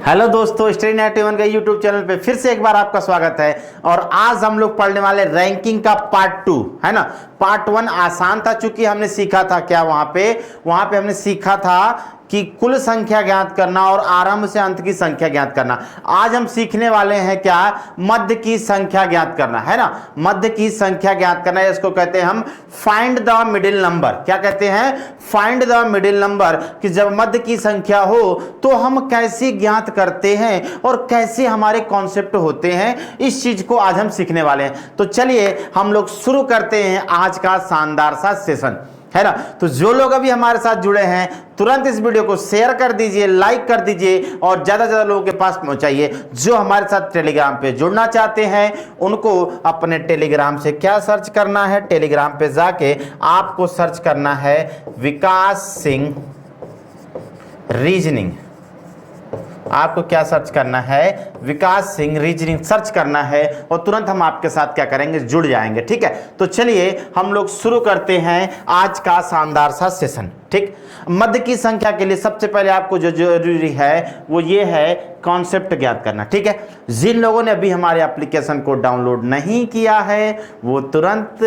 Hello दोस्तों, study 91 का YouTube channel पे फिर से एक बार आपका स्वागत है। और आज हम लोग पढ़ने वाले रैंकिंग का पार्ट 2 है ना। पार्ट 1 आसान था, चूंकि हमने सीखा था क्या वहां पे हमने सीखा था कि कुल संख्या ज्ञात करना और आरंभ से अंत की संख्या ज्ञात करना। आज हम सीखने वाले हैं क्या, मध्य की संख्या ज्ञात करना, है ना। मध्य की संख्या ज्ञात करना, इसको कहते हैं हम फाइंड द मिडिल नंबर। क्या कहते हैं? Find the middle number. कि जब मध्य की संख्या हो तो हम कैसे ज्ञात करते हैं और कैसे हमारे कॉन्सेप्ट होते हैं, इस चीज को आज हम सीखने वाले हैं। तो चलिए हम लोग शुरू करते हैं आज का शानदार सा सेशन, है ना। तो जो लोग अभी हमारे साथ जुड़े हैं तुरंत इस वीडियो को शेयर कर दीजिए, लाइक कर दीजिए और ज्यादा से ज्यादा लोगों के पास पहुंचाइए। जो हमारे साथ टेलीग्राम पे जुड़ना चाहते हैं उनको अपने टेलीग्राम से क्या सर्च करना है, टेलीग्राम पे जाके आपको सर्च करना है विकास सिंह रीजनिंग। आपको क्या सर्च करना है? विकास सिंह रीजनिंग सर्च करना है और तुरंत हम आपके साथ क्या करेंगे, जुड़ जाएंगे। ठीक है, तो चलिए हम लोग शुरू करते हैं आज का शानदार सा सेशन। ठीक, मध्य की संख्या के लिए सबसे पहले आपको जो जरूरी है वो ये है कॉन्सेप्ट ज्ञात करना। ठीक है, जिन लोगों ने अभी हमारे एप्लीकेशन को डाउनलोड नहीं किया है वो तुरंत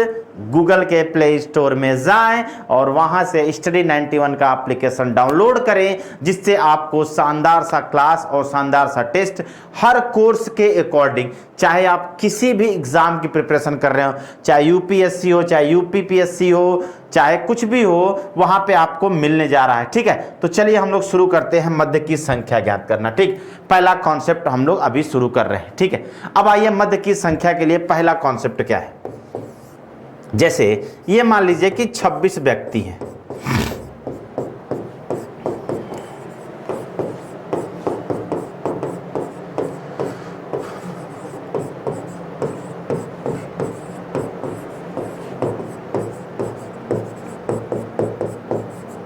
गूगल के प्ले स्टोर में जाएं और वहां से स्टडी 91 का एप्लीकेशन डाउनलोड करें, जिससे आपको शानदार सा क्लास और शानदार सा टेस्ट हर कोर्स के अकॉर्डिंग, चाहे आप किसी भी एग्जाम की प्रिपरेशन कर रहे हो, चाहे यूपीएससी हो, चाहे यूपीपीएससी हो, चाहे कुछ भी हो, वहां पे आपको मिलने जा रहा है। ठीक है, तो चलिए हम लोग शुरू करते हैं मध्य की संख्या ज्ञात करना। ठीक, पहला कॉन्सेप्ट हम लोग अभी शुरू कर रहे हैं। ठीक है, अब आइए मध्य की संख्या के लिए पहला कॉन्सेप्ट क्या है। जैसे ये मान लीजिए कि 26 व्यक्ति हैं।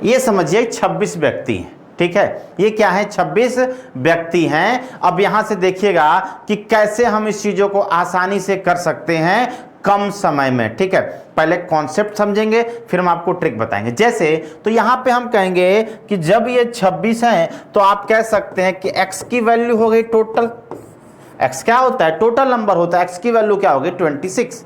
ये समझिए 26 व्यक्ति हैं। ठीक है, ये क्या है? 26 व्यक्ति हैं। अब यहां से देखिएगा कि कैसे हम इस चीजों को आसानी से कर सकते हैं कम समय में। ठीक है, पहले कॉन्सेप्ट समझेंगे फिर हम आपको ट्रिक बताएंगे। जैसे तो यहां पे हम कहेंगे कि जब ये 26 हैं तो आप कह सकते हैं कि x की वैल्यू हो गई टोटल। x क्या होता है? टोटल नंबर होता है। x की वैल्यू क्या हो गई? 26,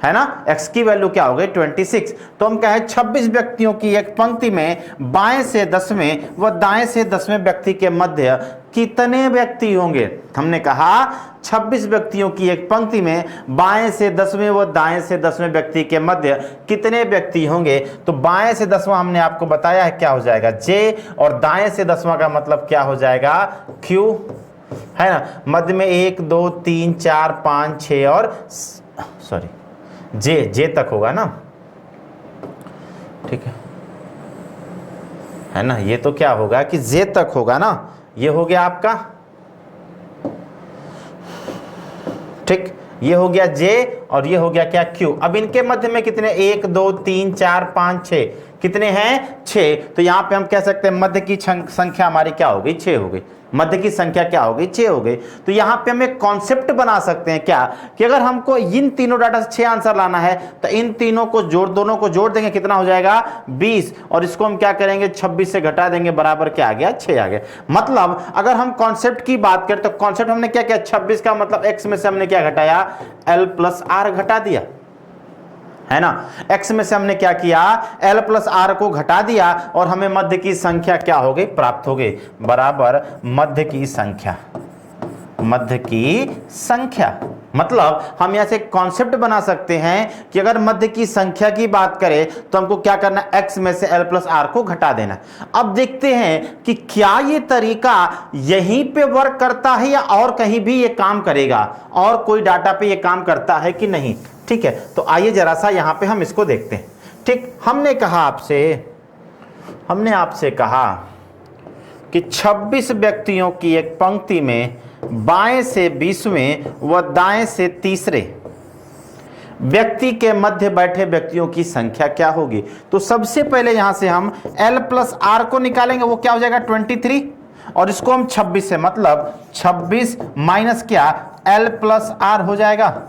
है ना। x की वैल्यू क्या हो गई? 26। तो हम कहें 26 व्यक्तियों की एक पंक्ति में बाएं से 10वें व दाएं से 10वें व्यक्ति के मध्य कितने व्यक्ति होंगे। हमने कहा 26 व्यक्तियों की एक पंक्ति में बाएं से 10वें व दाएं से 10वें व्यक्ति के मध्य कितने व्यक्ति होंगे। तो बाएं से 10वां हमने आपको बताया है क्या हो जाएगा? j, और दाएं से 10वां का मतलब क्या हो जाएगा? q, है ना। मध्य में 1 2 3 4 5 6 और सॉरी जे तक होगा ना। ठीक है ना, ये तो क्या होगा कि जे तक होगा ना। ये हो गया आपका, ठीक, ये हो गया जे और ये हो गया क्या? क्यू। अब इनके मध्य में कितने? 1 2 3 4 5 6, कितने हैं? 6। तो यहां पे हम कह सकते हैं मध्य की संख्या हमारी क्या हो गई? 6 हो गई। मध्य की संख्या क्या हो गई? 6 हो गई। तो यहां पे हम एक कॉन्सेप्ट बना सकते हैं क्या, कि अगर हमको इन तीनों डाटा से 6 आंसर लाना है तो इन तीनों को दोनों को जोड़ देंगे, कितना हो जाएगा? 20। और इसको हम क्या करेंगे? 26 से घटा देंगे, बराबर क्या आ गया? 6 आ गया। मतलब अगर हम कॉन्सेप्ट की बात करें तो कॉन्सेप्ट हमने क्या किया? 26 का मतलब x में से हमने क्या घटाया? l प्लस r घटा दिया, है ना। x में से हमने क्या किया? l प्लस r को घटा दिया और हमें मध्य की संख्या क्या हो गई? प्राप्त हो गई, बराबर मध्य की संख्या। मध्य की संख्या मतलब हम यहां से कॉन्सेप्ट बना सकते हैं कि अगर मध्य की संख्या की बात करें तो हमको क्या करना है? x में से l प्लस r को घटा देना। अब देखते हैं कि क्या ये तरीका यहीं पे वर्क करता है या और कहीं भी ये काम करेगा, और कोई डाटा पे ये काम करता है कि नहीं। ठीक है, तो आइए जरा सा यहां पे हम इसको देखते हैं। ठीक, हमने आपसे कहा कि 26 व्यक्तियों की एक पंक्ति में बाएं से 20वें व दाएं से 3रे व्यक्ति के मध्य बैठे व्यक्तियों की संख्या क्या होगी। तो सबसे पहले यहां से हम l प्लस r को निकालेंगे, वो क्या हो जाएगा? 23। और इसको हम 26 से, मतलब 26 माइनस क्या? l प्लस r हो जाएगा।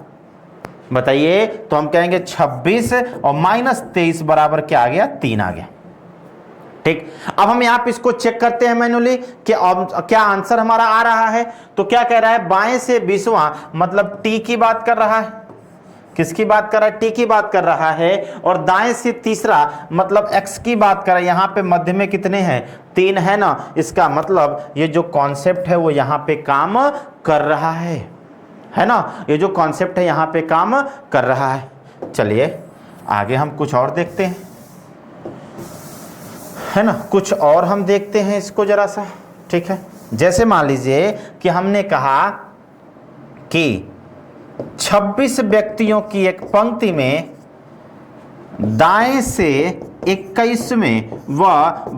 बताइए, तो हम कहेंगे 26 और माइनस 23 बराबर क्या आ गया? 3 आ गया। ठीक। अब हम यहाँ पे इसको चेक करते हैं मैन्युअली कि क्या आंसर हमारा आ रहा है। तो क्या कह रहा है, बाएं से 20वां मतलब टी की बात कर रहा है। किसकी बात कर रहा है, टी की बात कर रहा है। और दाएं से तीसरा मतलब एक्स की बात कर रहा है। यहाँ पे मध्य में कितने हैं, 3 है ना। इसका मतलब ये जो कॉन्सेप्ट है वो यहाँ पे काम कर रहा है ना। ये जो कॉन्सेप्ट है यहाँ पे काम कर रहा है। चलिए आगे हम कुछ और देखते हैं, है ना। कुछ और हम देखते हैं इसको जरा सा, ठीक है। जैसे मान लीजिए कि हमने कहा कि 26 व्यक्तियों की एक पंक्ति में दाएं से 21वें व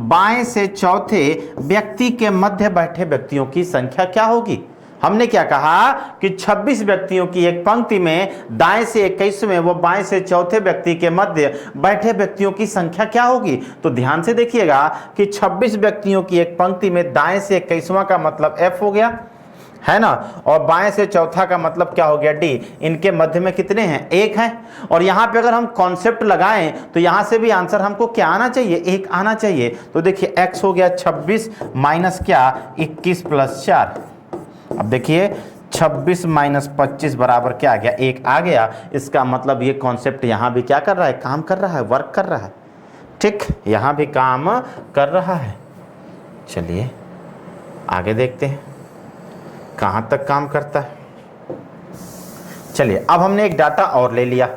बाएं से चौथे व्यक्ति के मध्य बैठे व्यक्तियों की संख्या क्या होगी। हमने क्या कहा कि 26 व्यक्तियों की एक पंक्ति में दाएं से 21वें व बाएं से चौथे व्यक्ति के मध्य बैठे व्यक्तियों की संख्या क्या होगी। तो ध्यान से देखिएगा कि 26 व्यक्तियों की एक पंक्ति में दाएं से 21वां का मतलब F हो गया, है ना। और बाएं से चौथा का मतलब क्या हो गया, D। इनके मध्य में कितने हैं, 1 है। और यहाँ पे अगर हम कॉन्सेप्ट लगाएं तो यहाँ से भी आंसर हमको क्या आना चाहिए, 1 आना चाहिए। तो देखिए x हो गया 26 माइनस क्या 21 प्लस 4। अब देखिए 26 माइनस 25 बराबर क्या आ गया, 1 आ गया। इसका मतलब ये कॉन्सेप्ट यहाँ भी क्या कर रहा है, काम कर रहा है, वर्क कर रहा है। ठीक, यहाँ भी काम कर रहा है। चलिए आगे देखते हैं कहाँ तक काम करता है। चलिए अब हमने एक डाटा और ले लिया,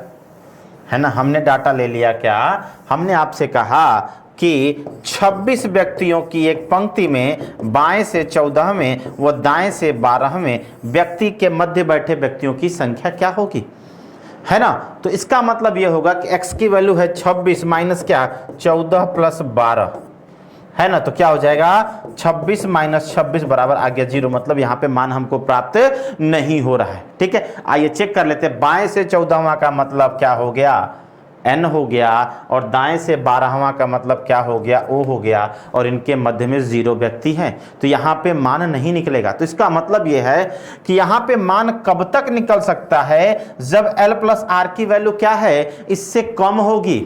है ना। हमने डाटा ले लिया, क्या हमने आपसे कहा कि 26 व्यक्तियों की एक पंक्ति में बाएं से 14वें व दाएं से 12वें व्यक्ति के मध्य बैठे व्यक्तियों की संख्या क्या होगी, है ना। तो इसका मतलब यह होगा कि x की वैल्यू है 26 माइनस क्या 14 प्लस 12, है ना। तो क्या हो जाएगा 26 माइनस 26 बराबर आ गया 0। मतलब यहाँ पे मान हमको प्राप्त नहीं हो रहा है। ठीक है, आइए चेक कर लेते हैं। बाएं से 14वां का मतलब क्या हो गया, n हो गया। और दाएं से 12वां का मतलब क्या हो गया, o हो गया। और इनके मध्य में 0 व्यक्ति हैं, तो यहाँ पे मान नहीं निकलेगा। तो इसका मतलब यह है कि यहाँ पे मान कब तक निकल सकता है, जब l प्लस आर की वैल्यू क्या है, इससे कम होगी,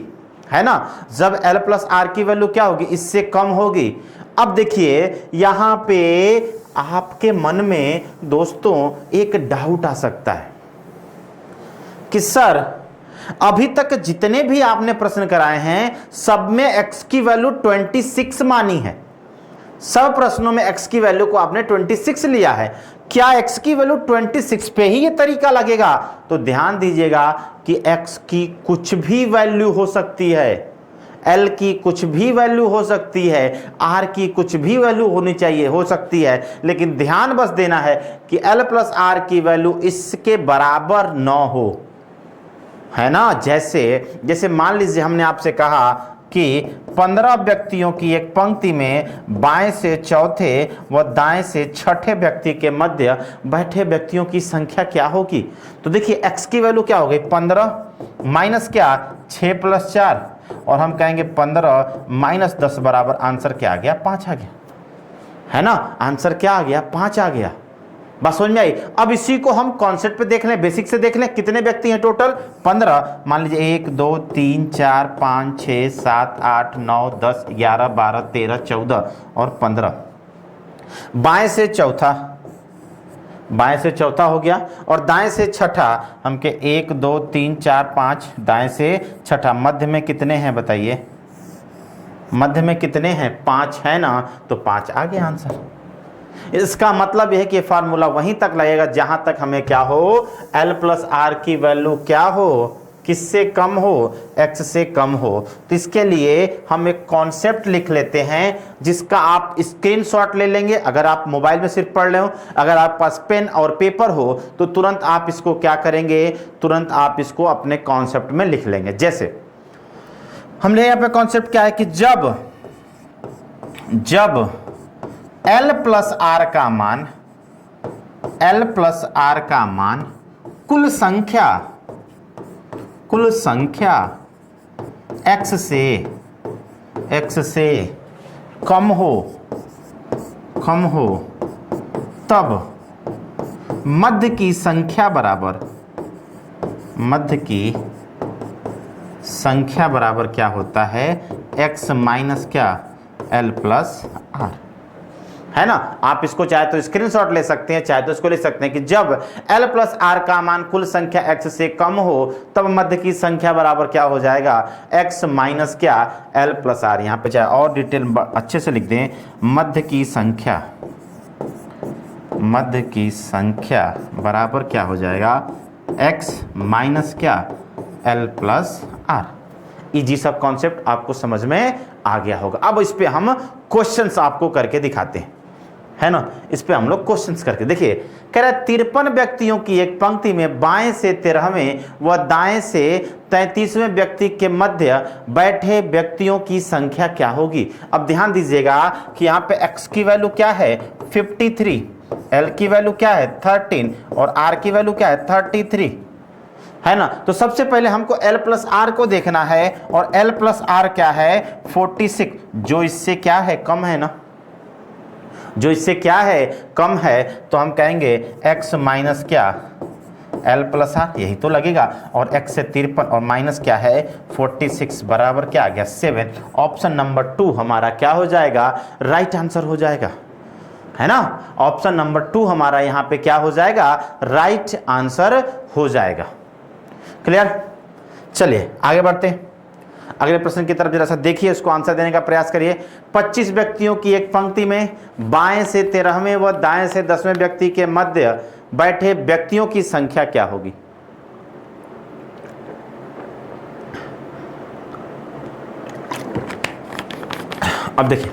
है ना। जब l प्लस आर की वैल्यू क्या होगी, इससे कम होगी। अब देखिए यहाँ पे आपके मन में दोस्तों एक डाउट आ सकता है कि सर अभी तक जितने भी आपने प्रश्न कराए हैं सब में x की वैल्यू 26 मानी है। सब प्रश्नों में x की वैल्यू को आपने 26 लिया है। क्या x की वैल्यू 26 पे ही ये तरीका लगेगा? तो ध्यान दीजिएगा कि x की कुछ भी वैल्यू हो सकती है, l की कुछ भी वैल्यू हो सकती है, r की कुछ भी वैल्यू होनी चाहिए, हो सकती है। लेकिन ध्यान बस देना है कि l प्लस r की वैल्यू इसके बराबर न हो, है ना। जैसे मान लीजिए हमने आपसे कहा कि 15 व्यक्तियों की एक पंक्ति में बाएं से चौथे व दाएं से छठे व्यक्ति के मध्य बैठे व्यक्तियों की संख्या क्या होगी। तो देखिए x की वैल्यू क्या हो गई 15 माइनस क्या 6 प्लस 4, और हम कहेंगे 15 माइनस 10 बराबर आंसर क्या आ गया, 5 आ गया, है ना। आंसर क्या आ गया, 5 आ गया। बस समझ में आई। अब इसी को हम कॉन्सेप्ट पे देख लें, बेसिक से देख लें। कितने व्यक्ति हैं टोटल, 15। मान लीजिए 1 2 3 4 5 6 7 8 9 10 11 12 13 14 और 15। बाएं से चौथा हो गया, और दाएं से छठा हम के 1 2 3 4 5, दाएं से छठा। मध्य में कितने हैं बताइए, मध्य में कितने हैं, 5 है ना। तो 5 आ गया आंसर। इसका मतलब यह है कि फार्मूला वहीं तक लगेगा जहां तक हमें क्या हो, l प्लस आर की वैल्यू क्या हो, किससे कम हो, x से कम हो। तो इसके लिए हम एक कॉन्सेप्ट लिख लेते हैं जिसका आप स्क्रीनशॉट ले लेंगे। अगर आप मोबाइल में सिर्फ पढ़ रहे हो, अगर आप पास पेन और पेपर हो तो तुरंत आप इसको क्या करेंगे, तुरंत आप इसको अपने कॉन्सेप्ट में लिख लेंगे। जैसे हमने यहाँ पे कॉन्सेप्ट क्या है कि जब l प्लस आर का मान कुल संख्या x से कम हो तब मध्य की संख्या बराबर क्या होता है, x माइनस क्या L प्लस R, है ना। आप इसको चाहे तो स्क्रीनशॉट ले सकते हैं, चाहे तो इसको ले सकते हैं कि जब L प्लस R का मान कुल संख्या x से कम हो तब मध्य की संख्या बराबर क्या हो जाएगा, x माइनस क्या, L प्लस R। यहाँ पे चाहे और डिटेल अच्छे से लिख दें, मध्य की संख्या बराबर क्या हो जाएगा, x माइनस क्या, L प्लस R। इजी सब कॉन्सेप्ट आपको समझ में आ गया होगा। अब इस पे हम क्वेश्चंस आपको करके दिखाते हैं, है ना। इस पे हम लोग क्वेश्चंस करके देखिए, कह रहा है 53 व्यक्तियों की एक पंक्ति में बाएं से 13वें व दाएं से 33वें व्यक्ति के मध्य बैठे व्यक्तियों की संख्या क्या होगी। अब ध्यान दीजिएगा कि यहाँ पे x की वैल्यू क्या है 53, L की वैल्यू क्या है 13 और R की वैल्यू क्या है 33, है ना। तो सबसे पहले हमको L प्लस R को देखना है और L प्लस R क्या है 46, जो इससे क्या है कम है ना, जो इससे क्या है कम है, तो हम कहेंगे x माइनस क्या, L प्लस R, यही तो लगेगा। और x से 53 और माइनस क्या है 46 बराबर क्या आ गया 7। ऑप्शन नंबर 2 हमारा क्या हो जाएगा, राइट आंसर हो जाएगा, है ना। ऑप्शन नंबर 2 हमारा यहाँ पे क्या हो जाएगा, राइट आंसर हो जाएगा। क्लियर। चलिए आगे बढ़ते हैं, अगले प्रश्न की तरफ जरा सा देखिए, इसको आंसर देने का प्रयास करिए। 25 व्यक्तियों की एक पंक्ति में बाएं से 13वें व दाएं से 10वें व्यक्ति के मध्य बैठे व्यक्तियों की संख्या क्या होगी। अब देखिए,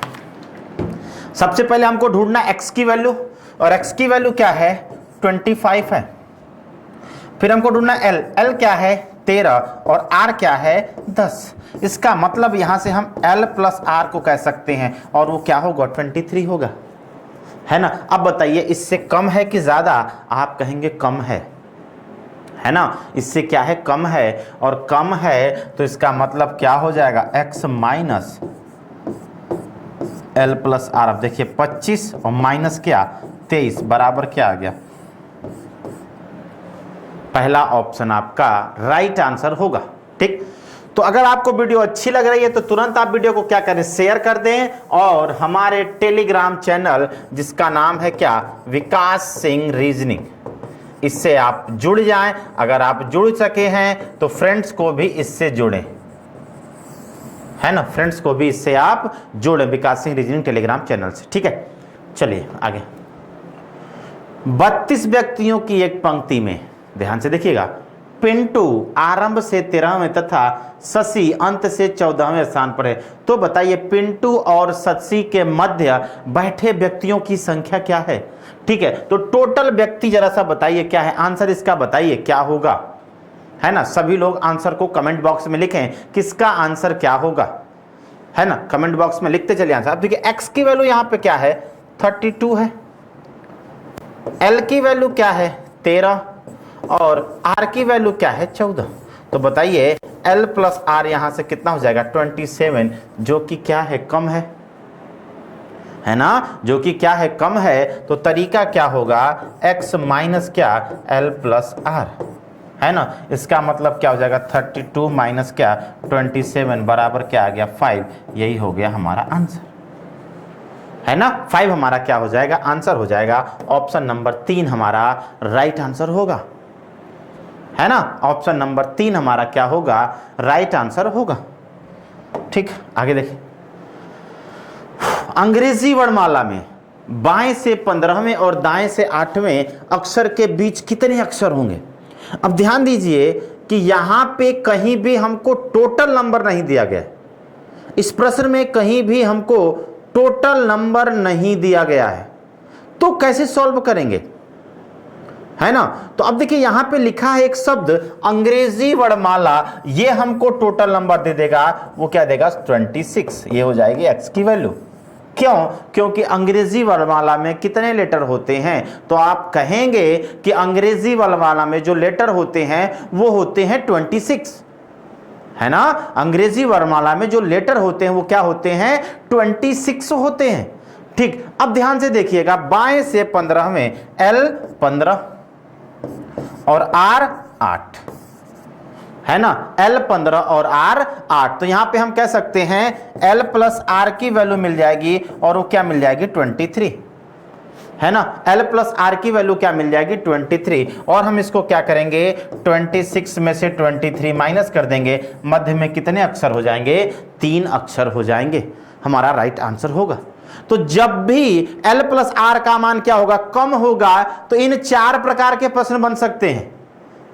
सबसे पहले हमको ढूंढना x की वैल्यू, और x की वैल्यू क्या है 25 है। फिर हमको ढूंढना L क्या है 13 और R क्या है 10। इसका मतलब यहां से हम L प्लस R को कह सकते हैं और वो क्या होगा 23 होगा, है ना। अब बताइए इससे कम है कि ज्यादा, आप कहेंगे कम है ना। इससे क्या है कम है, और कम है तो इसका मतलब क्या हो जाएगा x minus L plus R। अब देखिए 25 और माइनस क्या 23 बराबर क्या आ गया, पहला ऑप्शन आपका राइट आंसर होगा। ठीक, तो अगर आपको वीडियो अच्छी लग रही है तो तुरंत आप वीडियो को क्या करें, शेयर कर दें, और हमारे टेलीग्राम चैनल जिसका नाम है क्या, विकास सिंह रीजनिंग, इससे आप जुड़ जाएं। अगर आप जुड़ सके हैं तो फ्रेंड्स को भी इससे जोड़ें, है ना, फ्रेंड्स को भी इससे आप जोड़ें विकास सिंह रीजनिंग टेलीग्राम चैनल से। ठीक है, चलिए आगे। 32 व्यक्तियों की एक पंक्ति में, ध्यान से देखिएगा, पिंटू आरंभ से 13वें तथा शशि अंत से 14वें स्थान पर है। तो बताइए पिंटू और शशि के मध्य बैठे व्यक्तियों की संख्या क्या है। ठीक है, तो टोटल व्यक्ति जरा सा बताइए क्या है, आंसर इसका बताइए क्या होगा, है ना। सभी लोग आंसर को कमेंट बॉक्स में लिखें, किसका आंसर क्या होगा, है ना, कमेंट बॉक्स में लिखते चलिए आंसर। अब देखिए x की वैल्यू यहां पे क्या है 32 है, L की वैल्यू क्या है 13 और R की वैल्यू क्या है 14। तो बताइए L प्लस R यहां से कितना हो जाएगा 27, जो कि क्या है कम है ना, जो कि क्या है कम है। तो तरीका क्या होगा x माइनस क्या L प्लस R, है ना। इसका मतलब क्या हो जाएगा 32 माइनस क्या 27 बराबर क्या आ गया 5। यही हो गया हमारा आंसर, है ना। 5 हमारा क्या हो जाएगा आंसर हो जाएगा। ऑप्शन नंबर 3 हमारा राइट आंसर होगा, है ना। ऑप्शन नंबर 3 हमारा क्या होगा राइट आंसर होगा। ठीक, आगे देखिए। अंग्रेजी वर्णमाला में बाएं से 15वें और दाएं से 8वें अक्षर के बीच कितने अक्षर होंगे। अब ध्यान दीजिए कि यहां पे कहीं भी हमको टोटल नंबर नहीं दिया गया, इस प्रश्न में कहीं भी हमको टोटल नंबर नहीं दिया गया है, तो कैसे सॉल्व करेंगे, है ना। तो अब देखिए यहां पे लिखा है एक शब्द अंग्रेजी वर्णमाला, ये हमको टोटल नंबर दे देगा, वो क्या देगा 26। ये हो जाएगी x की वैल्यू। क्यों, क्योंकि अंग्रेजी वर्णमाला में कितने लेटर होते हैं, तो आप कहेंगे कि अंग्रेजी वर्णमाला में जो लेटर होते हैं वो होते हैं 26, है ना। अंग्रेजी वर्णमाला में जो लेटर होते हैं वो क्या होते हैं 26 होते हैं। ठीक, अब ध्यान से देखिएगा, बाएं से 15वें L 15 और R 8, है ना, L 15 और R 8। तो यहां पे हम कह सकते हैं L प्लस R की वैल्यू मिल जाएगी और वो क्या मिल जाएगी 23, है ना। L प्लस R की वैल्यू क्या मिल जाएगी 23, और हम इसको क्या करेंगे 26 में से 23 माइनस कर देंगे, मध्य में कितने अक्षर हो जाएंगे 3 अक्षर हो जाएंगे, हमारा राइट आंसर होगा। तो जब भी L प्लस R का मान क्या होगा कम होगा तो इन 4 प्रकार के प्रश्न बन सकते हैं,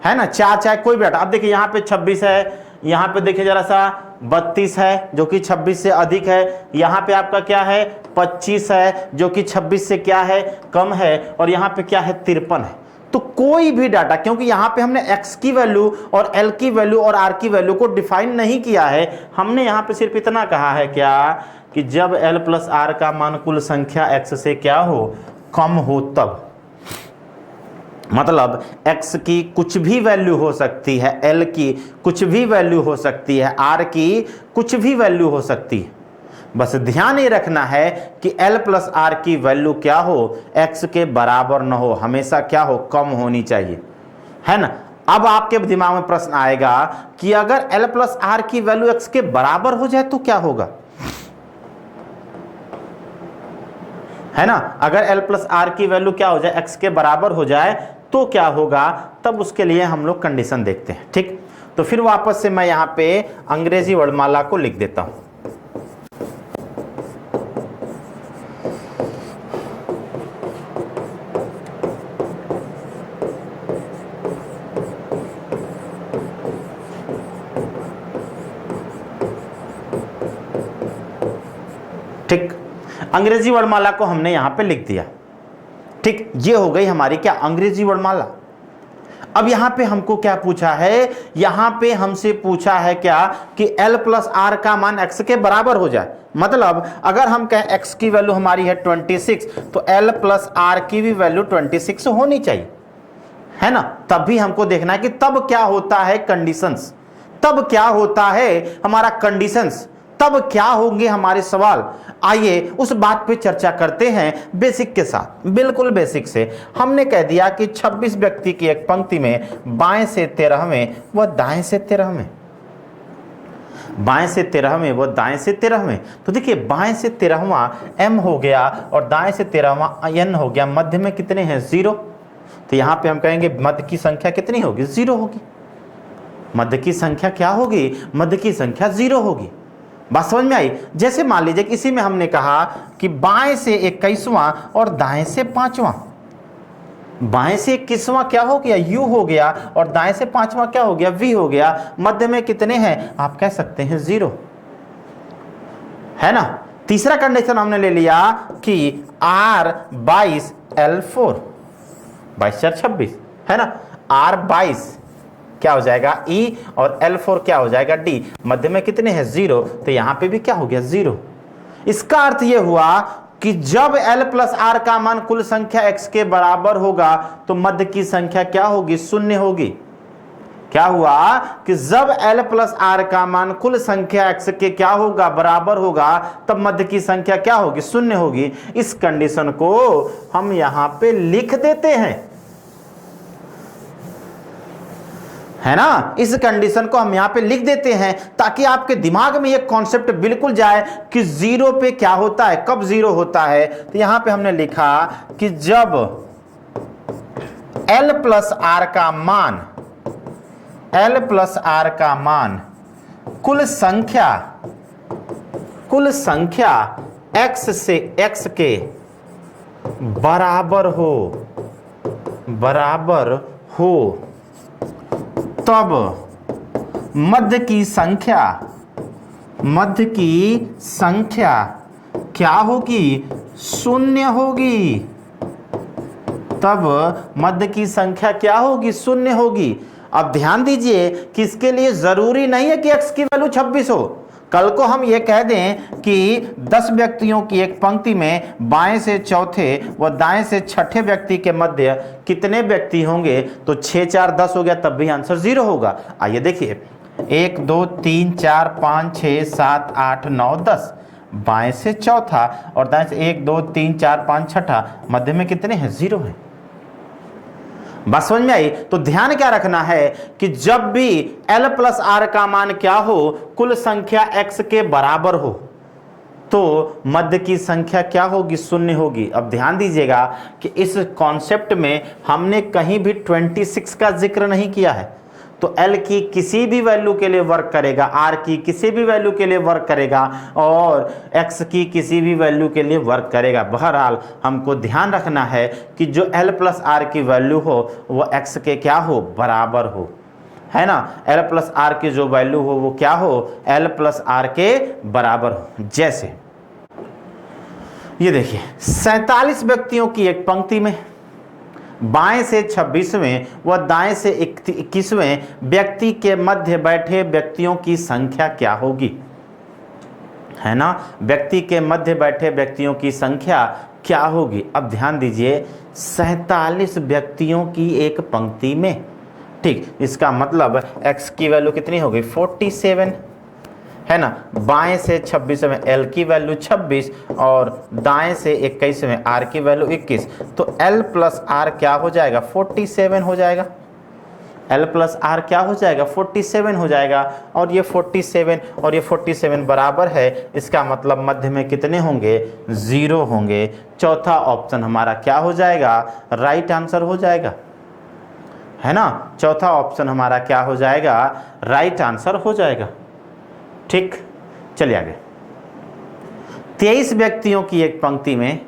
है ना, चाहे कोई भी डाटा। अब देखिए यहाँ पे 26 है, यहाँ पे देखिए जरा सा 32 है जो कि 26 से अधिक है, यहाँ पे आपका क्या है 25 है जो कि 26 से क्या है कम है, और यहाँ पे क्या है 53 है। तो कोई भी डाटा, क्योंकि यहाँ पे हमने x की वैल्यू और l की वैल्यू और r की वैल्यू को डिफाइन नहीं किया है, हमने यहाँ पे सिर्फ इतना कहा है क्या कि जब l प्लस r का मान कुल संख्या x से क्या हो कम हो तब, मतलब x की कुछ भी वैल्यू हो सकती है, l की कुछ भी वैल्यू हो सकती है, r की कुछ भी वैल्यू हो सकती है। बस ध्यान ये रखना है कि l प्लस r की वैल्यू क्या हो x के बराबर न हो, हमेशा क्या हो कम होनी चाहिए, है ना। अब आपके दिमाग में प्रश्न आएगा कि अगर l प्लस r की वैल्यू x के बराबर हो जाए तो क्या होगा, है ना। अगर l प्लस r की वैल्यू क्या हो जाए x के बराबर हो जाए तो क्या होगा, तब उसके लिए हम लोग कंडीशन देखते हैं, ठीक। तो फिर वापस से मैं यहाँ पे अंग्रेजी वर्णमाला को लिख देता हूं। ठीक, अंग्रेजी वर्णमाला को हमने यहां पे लिख दिया, ठीक। ये हो गई हमारी क्या अंग्रेजी वर्णमाला। अब यहां पे हमको क्या पूछा है, यहां पे हमसे पूछा है क्या कि l प्लस r का मान x के बराबर हो जाए, मतलब अगर हम कहें x की वैल्यू हमारी है 26 तो l प्लस r की भी वैल्यू 26 होनी चाहिए, है ना। तब भी हमको देखना है कि तब क्या होता है कंडीशंस, तब क्या होता है हमारा कंडीशंस, तब क्या होंगे हमारे सवाल। आइए उस बात पे चर्चा करते हैं बेसिक के साथ, बिल्कुल बेसिक से। हमने कह दिया कि 26 व्यक्ति की एक पंक्ति में बाएं से 13वें व दाएं से 13वें, बाएं से 13वें व दाएं से 13वें। तो देखिए बाएं से 13वां m हो गया और दाएं से 13वां n हो गया, मध्य में कितने हैं 0। तो यहां पे हम कहेंगे मध्य की संख्या कितनी होगी 0 होगी, मध्य की संख्या क्या होगी, मध्य की संख्या 0 होगी। बात समझ में आई। जैसे मान लीजिए इसी में हमने कहा कि बाएं से 21वां और दाएं से 5वां, बाएं से 21वां क्या हो गया u हो गया और दाएं से 5वां क्या हो गया v हो गया, मध्य में कितने हैं आप कह सकते हैं 0, है ना। तीसरा कंडीशन हमने ले लिया कि r 22 l 4, 22 4 26, है ना, r 22 क्या हो जाएगा E और L4 क्या हो जाएगा D, मध्य में कितने हैं 0, तो यहां पे भी क्या हो गया 0। इसका अर्थ यह हुआ कि जब L प्लस R का मान कुल संख्या x के बराबर होगा तो मध्य की संख्या क्या होगी 0 होगी। क्या हुआ कि जब L प्लस R का मान कुल संख्या x के क्या होगा बराबर होगा तब मध्य की संख्या क्या होगी 0 होगी। इस कंडीशन को हम यहां पे लिख देते हैं, है ना। इस कंडीशन को हम यहां पे लिख देते हैं ताकि आपके दिमाग में ये कॉन्सेप्ट बिल्कुल जाए कि 0 पे क्या होता है, कब 0 होता है। तो यहां पे हमने लिखा कि जब L प्लस R का मान, L प्लस R का मान कुल संख्या x से x के बराबर हो तब मध्य की संख्या क्या होगी 0 होगी, तब मध्य की संख्या क्या होगी 0 होगी। अब ध्यान दीजिए कि इसके लिए जरूरी नहीं है कि x की वैल्यू 26 हो। कल को हम ये कह दें कि 10 व्यक्तियों की एक पंक्ति में बाएं से चौथे व दाएं से छठे व्यक्ति के मध्य कितने व्यक्ति होंगे, तो 6 4 10 हो गया, तब भी आंसर 0 होगा। आइए देखिए 1 2 3 4 5 6 7 8 9 10, बाएं से चौथा और दाएं से 1 2 3 4 5 छठा, मध्य में कितने हैं 0 है। बात समझ में आई? तो ध्यान क्या रखना है कि जब भी L प्लस आर का मान क्या हो, कुल संख्या x के बराबर हो, तो मध्य की संख्या क्या होगी? शून्य होगी। अब ध्यान दीजिएगा कि इस कॉन्सेप्ट में हमने कहीं भी 26 का जिक्र नहीं किया है। तो L की किसी भी वैल्यू के लिए वर्क करेगा, R की किसी भी वैल्यू के लिए वर्क करेगा और X की किसी भी वैल्यू के लिए वर्क करेगा। बहरहाल हमको ध्यान रखना है कि जो L प्लस R की वैल्यू हो वो X के क्या हो? बराबर हो, है ना। L प्लस आर की जो वैल्यू हो वो क्या हो? L प्लस आर के बराबर हो। जैसे ये देखिए 47 व्यक्तियों की एक पंक्ति में बाएं से 26वें व दाएं से 21वें व्यक्ति के मध्य बैठे व्यक्तियों की संख्या क्या होगी, है ना। व्यक्ति के मध्य बैठे व्यक्तियों की संख्या क्या होगी? अब ध्यान दीजिए 47 व्यक्तियों की एक पंक्ति में, ठीक, इसका मतलब x की वैल्यू कितनी हो गई? 47, है ना। बाएं से 26वें L की वैल्यू 26 और दाएं से 21वें R की वैल्यू 21, तो L प्लस R क्या हो जाएगा? 47 हो जाएगा। L प्लस R क्या हो जाएगा? 47 हो जाएगा। और ये 47 और ये 47 बराबर है, इसका मतलब मध्य में कितने होंगे? 0 होंगे। चौथा ऑप्शन हमारा क्या हो जाएगा? राइट आंसर हो जाएगा, है ना। चौथा ऑप्शन हमारा क्या हो जाएगा? राइट आंसर हो जाएगा। ठीक, चलिए आगे। 23 व्यक्तियों की एक पंक्ति में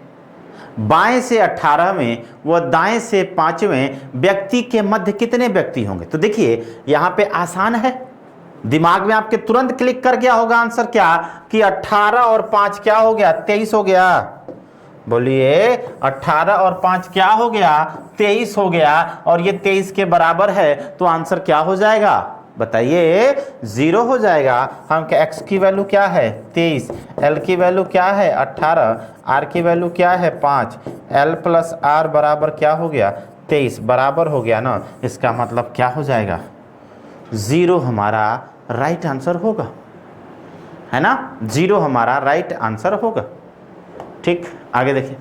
बाएं से 18वें व दाएं से 5वें व्यक्ति के मध्य कितने व्यक्ति होंगे? तो देखिए यहां पे आसान है, दिमाग में आपके तुरंत क्लिक कर गया होगा आंसर क्या कि 18 और 5 क्या हो गया? 23 हो गया। बोलिए 18 और 5 क्या हो गया? 23 हो गया। और ये 23 के बराबर है, तो आंसर क्या हो जाएगा? बताइए 0 हो जाएगा। हम क्या x की वैल्यू क्या है? 23, L की वैल्यू क्या है? 18, R की वैल्यू क्या है? 5, L प्लस R बराबर क्या हो गया? 23 बराबर हो गया ना। इसका मतलब क्या हो जाएगा? 0 हमारा राइट आंसर होगा, है ना। 0 हमारा राइट आंसर होगा। ठीक, आगे देखिए।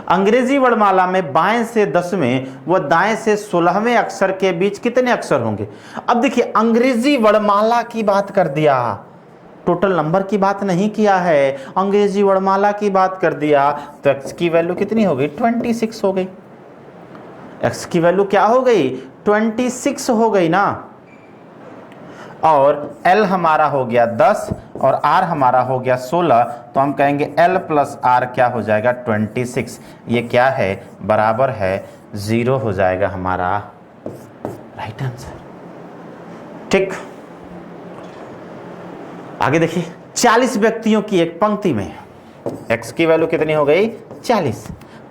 अंग्रेजी वर्णमाला में बाएं से 10वें व दाएं से 16वें अक्षर के बीच कितने अक्षर होंगे? अब देखिए अंग्रेजी वर्णमाला की बात कर दिया, टोटल नंबर की बात नहीं किया है, अंग्रेजी वर्णमाला की बात कर दिया। तो x की वैल्यू कितनी हो गई? 26 हो गई। x की वैल्यू क्या हो गई? 26 हो गई ना। और L हमारा हो गया 10 और R हमारा हो गया 16, तो हम कहेंगे L प्लस R क्या हो जाएगा? 26। ये क्या है? बराबर है 0 हो जाएगा हमारा राइट आंसर। ठीक, आगे देखिए। 40 व्यक्तियों की एक पंक्ति में x की वैल्यू कितनी हो गई? 40।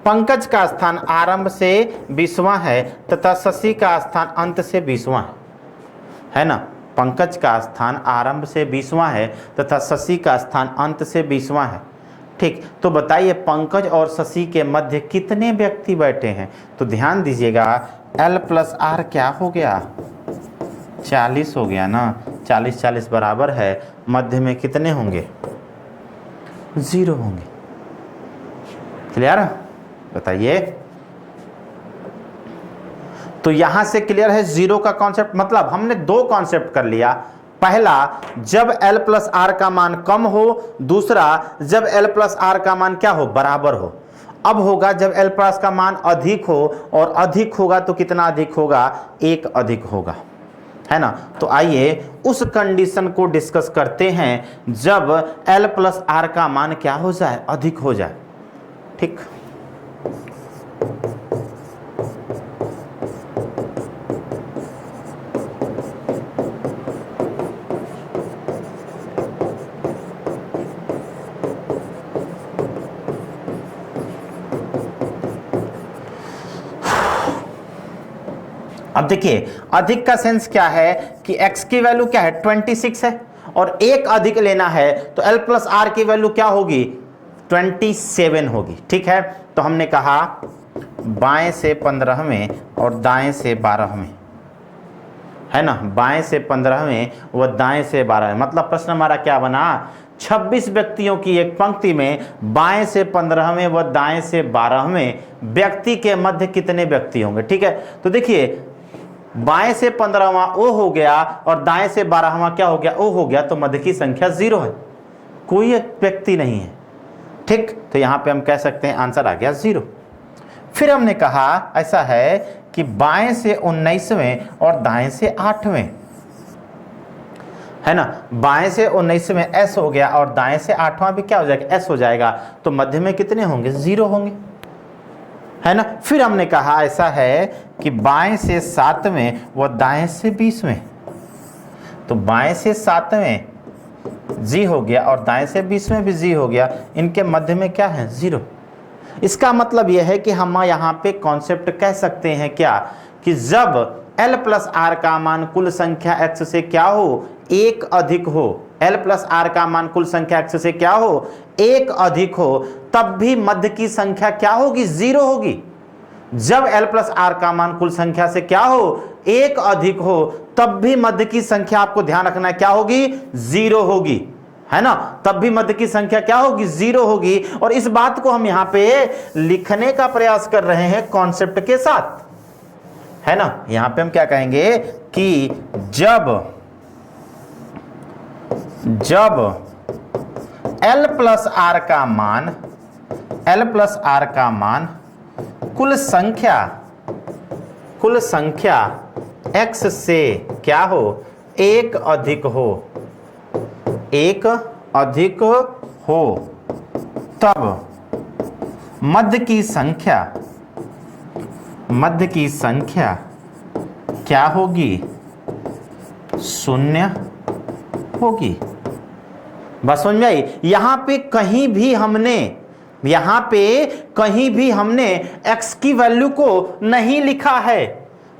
पंकज का स्थान आरंभ से 20वां है तथा शशि का स्थान अंत से 20वां है ना। पंकज का स्थान आरंभ से 20वां है तथा शशि का स्थान अंत से 20वां है। ठीक, तो बताइए पंकज और शशि के मध्य कितने व्यक्ति बैठे हैं? तो ध्यान दीजिएगा L प्लस R क्या हो गया? 40 हो गया ना। 40 40 बराबर है, मध्य में कितने होंगे? 0 होंगे। क्लियर? बताइए। तो यहां से क्लियर है 0 का कॉन्सेप्ट। मतलब हमने दो कॉन्सेप्ट कर लिया। पहला, जब L प्लस R का मान कम हो। दूसरा, जब L प्लस R का मान क्या हो? बराबर हो। अब होगा जब L प्लस का मान अधिक हो, और अधिक होगा तो कितना अधिक होगा? 1 अधिक होगा, है ना। तो आइए उस कंडीशन को डिस्कस करते हैं जब L प्लस R का मान क्या हो जाए? अधिक हो जाए। ठीक, अब देखिए अधिक का सेंस क्या है कि x की वैल्यू क्या है? 26 है और 1 अधिक लेना है, तो L प्लस R की वैल्यू क्या होगी? 27 होगी। ठीक है, तो हमने कहा बाएं से 15वें और दाएं से 12वें, है ना। बाएं से 15वें व दाएं से 12वें, मतलब प्रश्न हमारा क्या बना? 26 व्यक्तियों की एक पंक्ति में बाएं से 15वें व दाएं से 12वें व्यक्ति के मध्य कितने व्यक्ति होंगे। ठीक है, तो देखिए बाएं से 15वां ओ हो गया और दाएं से 12वां क्या हो गया, ओ हो गया, तो मध्य की संख्या 0 है, कोई व्यक्ति नहीं है। ठीक, तो यहां पे हम कह सकते हैं आंसर आ गया 0। फिर हमने कहा ऐसा है कि बाएं से 19वें और दाएं से 8वें, है ना, बाएं से 19वें एस हो गया और दाएं से 8वां भी क्या हो जाएगा, एस हो जाएगा, तो मध्य में कितने होंगे, 0 होंगे, है ना। फिर हमने कहा ऐसा है कि बाएं से 7वें व दाएं से 20वें, तो बाएं से 7वें जी हो गया और दाएं से 20वें भी जी हो गया, इनके मध्य में क्या है, 0। इसका मतलब यह है कि हम यहाँ पे कॉन्सेप्ट कह सकते हैं क्या, कि जब L प्लस आर का मान कुल संख्या x से क्या हो, 1 अधिक हो, L प्लस आर का मान कुल संख्या x से क्या हो, 1 अधिक हो, तब भी मध्य की संख्या क्या होगी, 0 होगी। जब L प्लस आर का मान कुल संख्या से क्या हो, 1 अधिक हो, तब भी मध्य की संख्या आपको ध्यान रखना है क्या होगी, 0 होगी, है ना, तब भी मध्य की संख्या क्या होगी, 0 होगी। और इस बात को हम यहां पे लिखने का प्रयास कर रहे हैं कॉन्सेप्ट के साथ, है ना। यहां पे हम क्या कहेंगे कि जब L प्लस आर का मान कुल संख्या x से क्या हो, 1 अधिक हो, तब मध्य की संख्या क्या होगी, 0 होगी। बस समझ में आई। यहां पे कहीं भी हमने x की वैल्यू को नहीं लिखा है,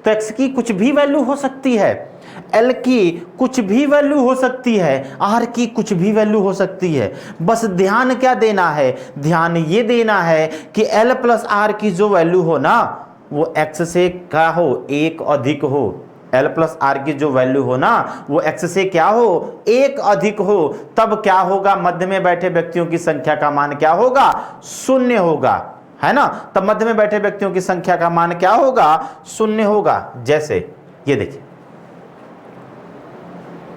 तो x की कुछ भी वैल्यू हो सकती है, L की कुछ भी वैल्यू हो सकती है, R की कुछ भी वैल्यू हो सकती है। बस ध्यान क्या देना है, ध्यान ये देना है कि L प्लस R की जो वैल्यू हो ना, वो x से क्या हो, 1 अधिक हो। L प्लस आर की जो वैल्यू हो ना, वो x से क्या हो, 1 अधिक हो, तब क्या होगा, मध्य में बैठे व्यक्तियों की संख्या का मान क्या होगा, 0 होगा, है ना। तब मध्य में बैठे व्यक्तियों की संख्या का मान क्या होगा, 0 होगा। जैसे ये देखिए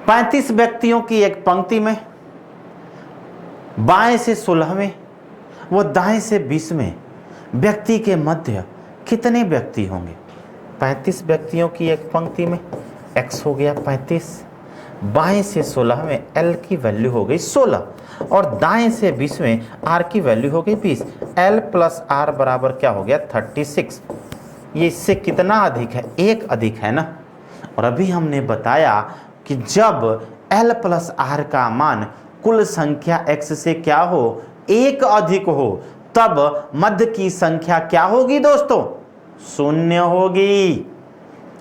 35 व्यक्तियों की एक पंक्ति में बाएं से 16वें वो दाएं से 20वें व्यक्ति के मध्य कितने व्यक्ति होंगे। 35 व्यक्तियों की एक पंक्ति में x हो गया 35, बाएं से 16वें L की वैल्यू हो गई 16 और दाएं से 20वें R की वैल्यू हो गई 20। L प्लस R बराबर क्या हो गया 36। ये इससे कितना अधिक है, 1 अधिक है ना। और अभी हमने बताया कि जब L प्लस R का मान कुल संख्या x से क्या हो, 1 अधिक हो, तब मध्य की संख्या क्या होगी दोस्तों, 0 होगी,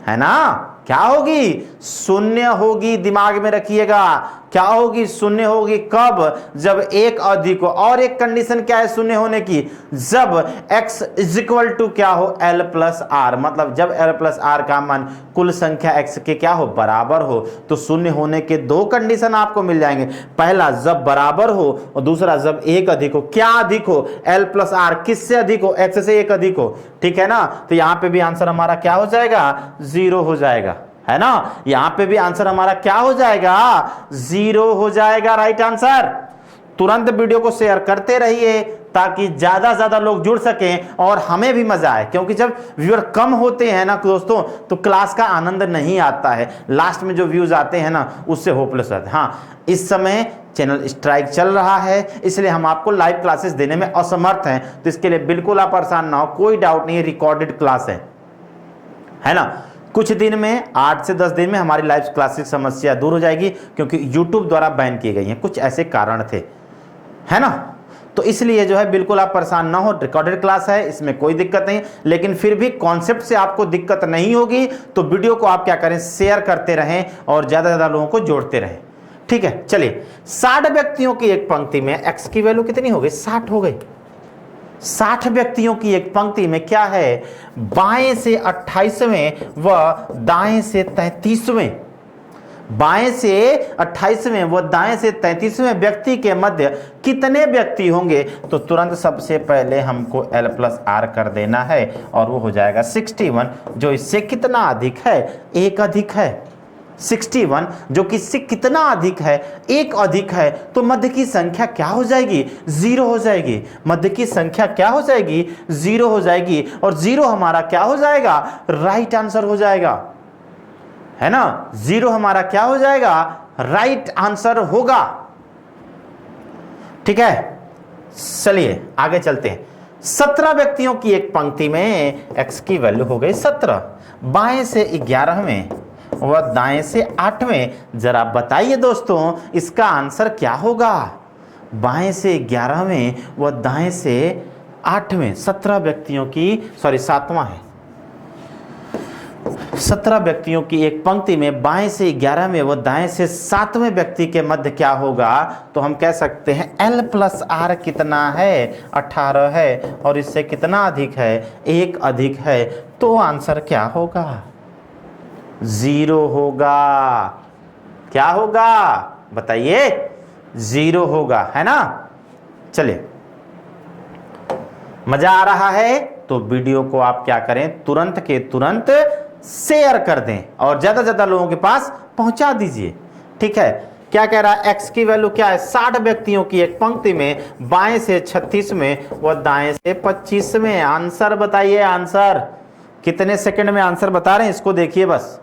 है ना। क्या होगी, 0 होगी, दिमाग में रखिएगा। क्या होगी, 0 होगी। कब, जब 1 अधिक हो। और एक कंडीशन क्या है 0 होने की, जब x इज इक्वल टू क्या हो, L प्लस आर, मतलब जब L प्लस आर का मान कुल संख्या x के क्या हो, बराबर हो। तो 0 होने के 2 कंडीशन आपको मिल जाएंगे। पहला जब बराबर हो और दूसरा जब 1 अधिक हो। क्या अधिक हो, L प्लस आर किससे अधिक हो, x से 1 अधिक हो, ठीक है ना। तो यहां पे भी आंसर हमारा क्या हो जाएगा, 0 हो जाएगा, है ना। यहां पे भी आंसर हमारा क्या हो जाएगा, 0 हो जाएगा, राइट आंसर। तुरंत वीडियो को शेयर करते रहिए ताकि ज्यादा से ज्यादा लोग जुड़ सकें और हमें भी मजा आए, क्योंकि जब व्यूअर कम होते हैं ना दोस्तों तो क्लास का आनंद नहीं आता है। लास्ट में जो व्यूज आते हैं ना उससे होपलेस रहते हैं। हाँ, इस समय चैनल स्ट्राइक चल रहा है, इसलिए हम आपको लाइव क्लासेस देने में असमर्थ हैं, तो इसके लिए बिल्कुल आप परेशान ना हो, कोई डाउट नहीं है, रिकॉर्डेड क्लास है ना। कुछ दिन में 8 से 10 दिन में हमारी लाइव क्लासेस समस्या दूर हो जाएगी, क्योंकि YouTube द्वारा बैन की गई हैं, कुछ ऐसे कारण थे, है ना। तो इसलिए जो है बिल्कुल आप परेशान ना हो, रिकॉर्डेड क्लास है, इसमें कोई दिक्कत नहीं। लेकिन फिर भी कॉन्सेप्ट से आपको दिक्कत नहीं होगी तो वीडियो को आप क्या करें, शेयर करते रहें और ज्यादा से ज्यादा लोगों को जोड़ते रहें, ठीक है। चलिए 60 व्यक्तियों की एक पंक्ति में x की वैल्यू कितनी हो गई, 60 हो गई। 60 व्यक्तियों की एक पंक्ति में क्या है, बाएं से 28वें व दाएं से 33वें बाएं से 28वें व दाएं से 33वें व्यक्ति के मध्य कितने व्यक्ति होंगे? तो तुरंत सबसे पहले हमको l प्लस आर कर देना है और वो हो जाएगा 61, जो इससे कितना अधिक है? एक अधिक है। 61 जो कि इससे कितना अधिक है? एक अधिक है। तो मध्य की संख्या क्या हो जाएगी? 0 हो जाएगी। मध्य की संख्या क्या हो जाएगी? 0 हो जाएगी। और 0 हमारा क्या हो जाएगा? राइट आंसर हो जाएगा, है ना। 0 हमारा क्या हो जाएगा? राइट आंसर होगा। ठीक है, चलिए आगे चलते हैं। 17 व्यक्तियों की एक पंक्ति में x की वैल्यू हो गई 17, बाएं से 11वें व दाएं से 8वें। जरा बताइए दोस्तों इसका आंसर क्या होगा? बाएं से 11वें व दाएं से 8वें, 17 व्यक्तियों की, सॉरी 7वां है। 17 व्यक्तियों की एक पंक्ति में बाएं से 11वें व दाएं से 7वें व्यक्ति के मध्य क्या होगा? तो हम कह सकते हैं l प्लस आर कितना है? 18 है। और इससे कितना अधिक है? एक अधिक है। तो आंसर क्या होगा? 0 होगा। क्या होगा बताइए? 0 होगा, है ना। चलिए, मजा आ रहा है तो वीडियो को आप क्या करें? तुरंत के तुरंत शेयर कर दें और ज्यादा से ज्यादा लोगों के पास पहुंचा दीजिए। ठीक है, क्या कह रहा है? x की वैल्यू क्या है? 60 व्यक्तियों की एक पंक्ति में बाएं से 36वें व दाएं से 25वें। आंसर बताइए। आंसर कितने सेकंड में आंसर बता रहे हैं इसको देखिए बस,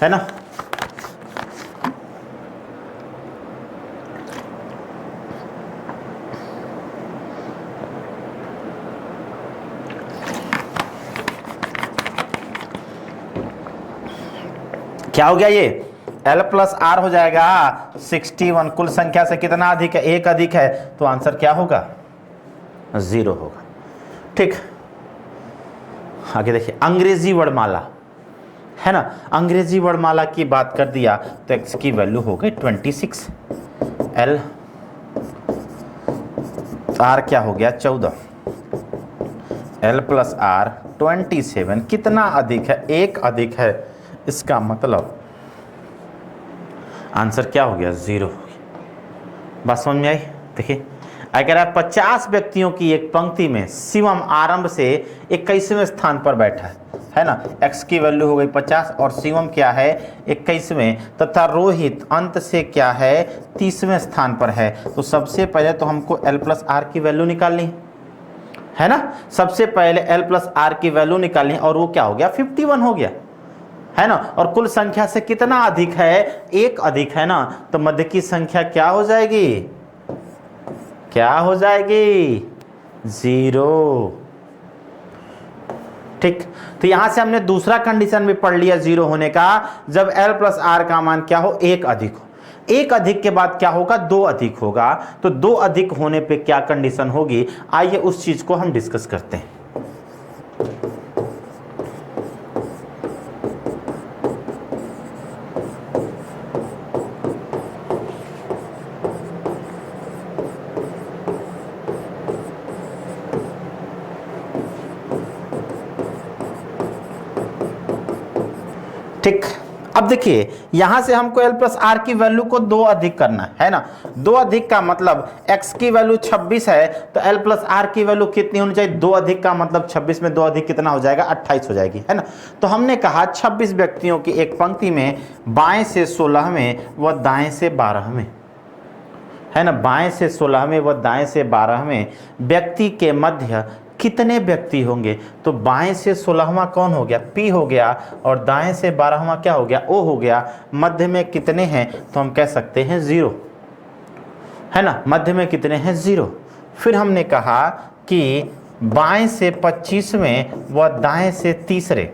है ना। क्या हो गया? ये l प्लस आर हो जाएगा 61। कुल संख्या से कितना अधिक है? एक अधिक है। तो आंसर क्या होगा? 0 होगा। ठीक, आगे देखिए, अंग्रेजी वर्णमाला, है ना। अंग्रेजी वर्णमाला की बात कर दिया तो x की वैल्यू हो गई 26, l आर क्या हो गया? 14, l प्लस आर 27। कितना अधिक है? एक अधिक है। इसका मतलब आंसर क्या हो गया? 0 हो गया। बात समझ में आई? देखिए, अगर आप 50 व्यक्तियों की एक पंक्ति में शिवम आरंभ से 21वें स्थान पर बैठा है ना। x की वैल्यू हो गई 50 और शिवम क्या है? 21वें, तथा रोहित अंत से क्या है? 30वें स्थान पर है। तो सबसे पहले तो हमको l प्लस आर की वैल्यू निकालनी है ना। सबसे पहले l प्लस आर की वैल्यू निकालनी और वो क्या हो गया? 51 हो गया, है ना। और कुल संख्या से कितना अधिक है? एक अधिक, है ना। तो मध्य की संख्या क्या हो जाएगी? क्या हो जाएगी? 0। ठीक, तो यहां से हमने दूसरा कंडीशन भी पढ़ लिया 0 होने का, जब l प्लस आर का मान क्या हो? एक अधिक हो। एक अधिक के बाद क्या होगा? 2 अधिक होगा। तो 2 अधिक होने पे क्या कंडीशन होगी? आइए उस चीज को हम डिस्कस करते हैं। ठीक, अब देखिए यहां से हमको l प्लस आर की वैल्यू को 2 अधिक करना है ना। 2 अधिक का मतलब x की वैल्यू 26 है तो l प्लस आर की वैल्यू कितनी होनी चाहिए? 2 अधिक का मतलब 26 में 2 अधिक कितना हो जाएगा? 28 हो जाएगी, है ना। तो हमने कहा 26 व्यक्तियों की एक पंक्ति में बाएं से 16वें व दाएं से 12वें, है ना। बाएं से 16वें व दाएं से 12वें व्यक्ति के मध्य कितने व्यक्ति होंगे? तो बाएं से 16वां कौन हो गया? P हो गया। और दाएं से 12वां क्या हो गया? O हो गया। मध्य में कितने हैं? तो हम कह सकते हैं 0, है ना। मध्य में कितने हैं? 0। फिर हमने कहा कि बाएं से 25वें व दाएं से तीसरे,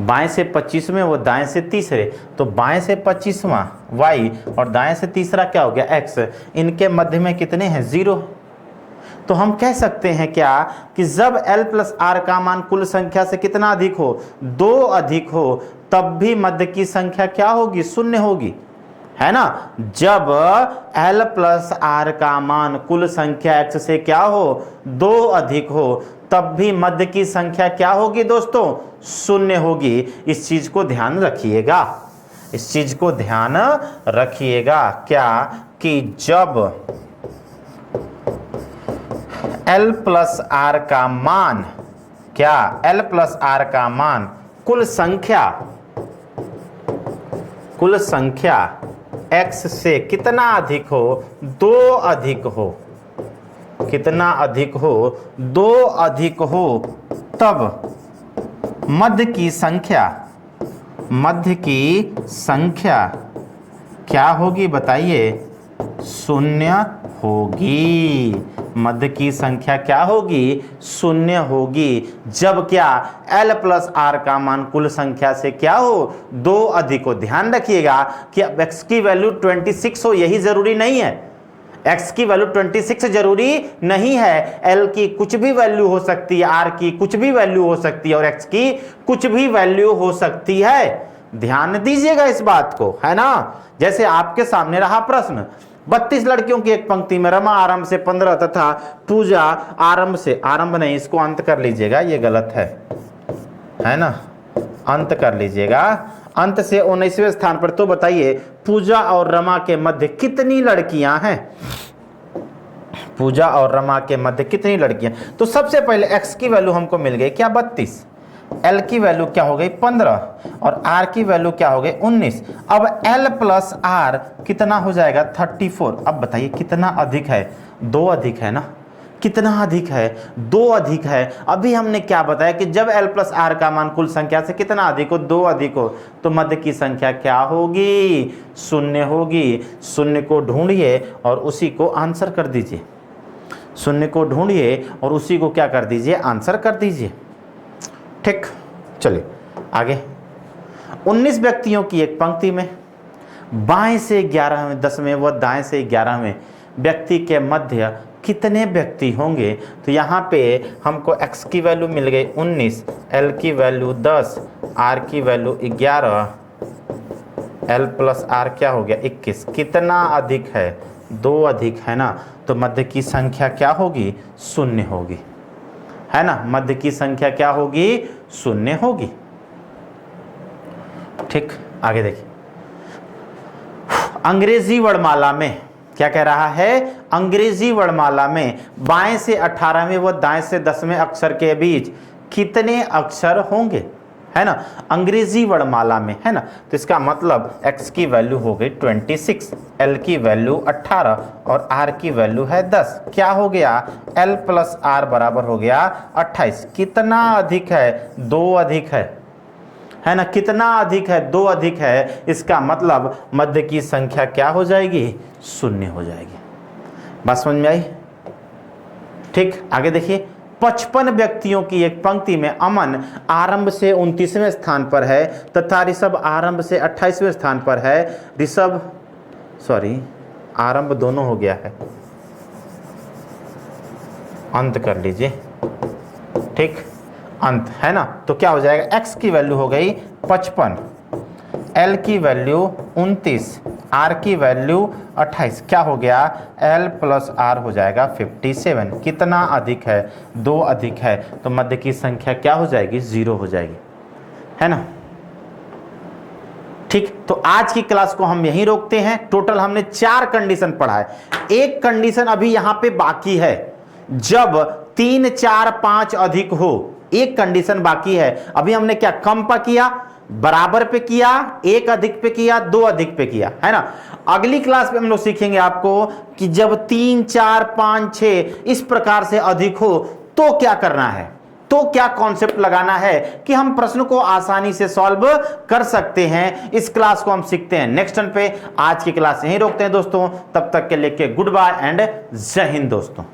बाएं से 25वें व दाएं से तीसरे, तो बाएं से 25वां y और दाएं से तीसरा क्या हो गया? x। इनके मध्य में कितने हैं? 0। तो हम कह सकते हैं क्या कि जब l प्लस आर का मान कुल संख्या से कितना अधिक हो? 2 अधिक हो, तब भी मध्य की संख्या क्या होगी? 0 होगी, है ना। जब l प्लस आर का मान कुल संख्या x से क्या हो? 2 अधिक हो, तब भी मध्य की संख्या क्या होगी दोस्तों? 0 होगी। इस चीज को ध्यान रखिएगा। इस चीज को ध्यान रखिएगा क्या कि जब L प्लस आर का मान, क्या L प्लस आर का मान कुल संख्या x से कितना अधिक हो, 2 अधिक हो, कितना अधिक हो, 2 अधिक हो, तब मध्य की संख्या क्या होगी बताइए, 0 होगी। मध्य की संख्या क्या होगी, 0 होगी। जब क्या L प्लस आर का मान कुल संख्या से क्या हो, 2 अधिक हो। ध्यान रखिएगा कि अब x की वैल्यू 26 हो यही जरूरी नहीं है, x की वैल्यू 26 जरूरी नहीं है। L की कुछ भी वैल्यू हो सकती है, R की कुछ भी वैल्यू हो सकती है और x की कुछ भी वैल्यू हो सकती है। ध्यान दीजिएगा इस बात को, है ना। जैसे आपके सामने रहा प्रश्न, 32 लड़कियों की एक पंक्ति में रमा आरंभ से 15 तथा पूजा आरंभ से, आरंभ नहीं इसको अंत कर लीजिएगा, ये गलत है ना, अंत कर लीजिएगा, अंत से 19वें स्थान पर। तो बताइए पूजा और रमा के मध्य कितनी लड़कियां हैं, पूजा और रमा के मध्य कितनी लड़कियां। तो सबसे पहले x की वैल्यू हमको मिल गई क्या, 32, L की वैल्यू क्या हो गई 15 और R की वैल्यू क्या हो गई 19। अब L प्लस R कितना हो जाएगा 34। अब बताइए कितना अधिक है, 2 अधिक है ना, कितना अधिक है, 2 अधिक है। अभी हमने क्या बताया कि जब L प्लस R का मान कुल संख्या से कितना अधिक हो, 2 अधिक हो, तो मध्य की संख्या क्या होगी, 0 होगी। 0 को ढूंढिए और उसी को आंसर कर दीजिए, 0 को ढूंढिए और उसी को क्या कर दीजिए, आंसर कर दीजिए। ठीक, चलिए आगे। 19 व्यक्तियों की एक पंक्ति में बाएं से 11वें 10वें व दाएं से 11वें व्यक्ति के मध्य कितने व्यक्ति होंगे। तो यहाँ पे हमको x की वैल्यू मिल गई 19, L की वैल्यू 10, R की वैल्यू 11, L प्लस R क्या हो गया 21। कितना अधिक है, 2 अधिक है ना, तो मध्य की संख्या क्या होगी, 0 होगी, है ना। मध्य की संख्या क्या होगी, 0 होगी। ठीक, आगे देखिए। अंग्रेजी वर्णमाला में क्या कह रहा है, अंग्रेजी वर्णमाला में बाएं से 18वें व दाएं से 10वें अक्षर के बीच कितने अक्षर होंगे, है ना, अंग्रेजी वर्णमाला में, है ना। तो इसका मतलब x की वैल्यू हो गई 26, L की वैल्यू 18 और R की वैल्यू है 10। क्या हो गया, L प्लस R बराबर हो गया 28। कितना अधिक है, 2 अधिक है ना, कितना अधिक है, 2 अधिक है। इसका मतलब मध्य की संख्या क्या हो जाएगी, 0 हो जाएगी। बात समझ में आई। ठीक, आगे देखिए। 55 व्यक्तियों की एक पंक्ति में अमन आरंभ से 29वें स्थान पर है तथा ऋषभ आरंभ से 28वें स्थान पर है। ऋषभ, सॉरी आरंभ दोनों हो गया है, अंत कर लीजिए। ठीक, अंत, है ना। तो क्या हो जाएगा, x की वैल्यू हो गई 55, L की वैल्यू 29, R की वैल्यू 28। क्या हो गया, L प्लस R हो जाएगा 57। कितना अधिक है, 2 अधिक है। तो मध्य की संख्या क्या हो जाएगी, 0 हो जाएगी, है ना। ठीक, तो आज की क्लास को हम यहीं रोकते हैं। टोटल हमने 4 कंडीशन पढ़ा है, एक कंडीशन अभी यहां पे बाकी है, जब 3, 4, 5 अधिक हो, एक कंडीशन बाकी है। अभी हमने क्या कम पर किया, बराबर पे किया, 1 अधिक पे किया, 2 अधिक पे किया, है ना। अगली क्लास में हम लोग सीखेंगे आपको कि जब 3, 4, 5, 6 इस प्रकार से अधिक हो तो क्या करना है, तो क्या कॉन्सेप्ट लगाना है कि हम प्रश्न को आसानी से सॉल्व कर सकते हैं। इस क्लास को हम सीखते हैं नेक्स्ट टर्न पे। आज की क्लास यहीं रोकते हैं दोस्तों, तब तक के लिए गुड बाय एंड जय हिंद दोस्तों।